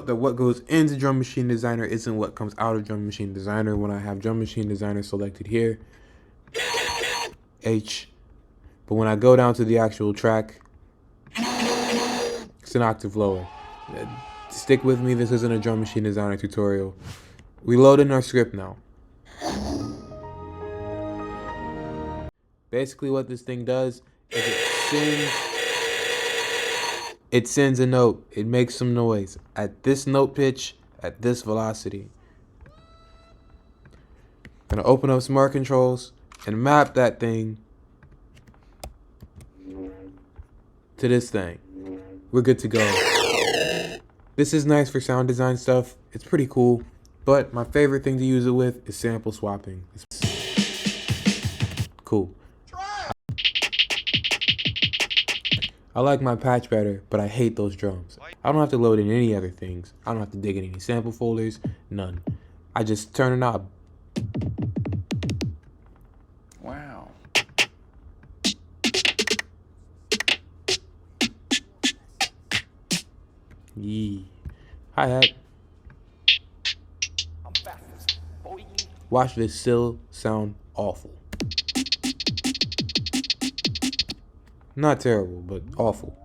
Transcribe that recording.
that what goes into Drum Machine Designer isn't what comes out of Drum Machine Designer. When I have Drum Machine Designer selected here, H, but when I go down to the actual track, it's an octave lower. Stick with me, this isn't a Drum Machine Designer tutorial. We load in our script now. Basically what this thing does is it sends a note. It makes some noise at this note pitch, at this velocity. Gonna open up Smart Controls and map that thing to this thing. We're good to go. This is nice for sound design stuff. It's pretty cool, but my favorite thing to use it with is sample swapping. It's cool. I like my patch better, but I hate those drums. I don't have to load in any other things. I don't have to dig in any sample folders, none. I just turn a knob. Wow. Yee. Hi-hat. Watch this still sound awful. Not terrible, but awful.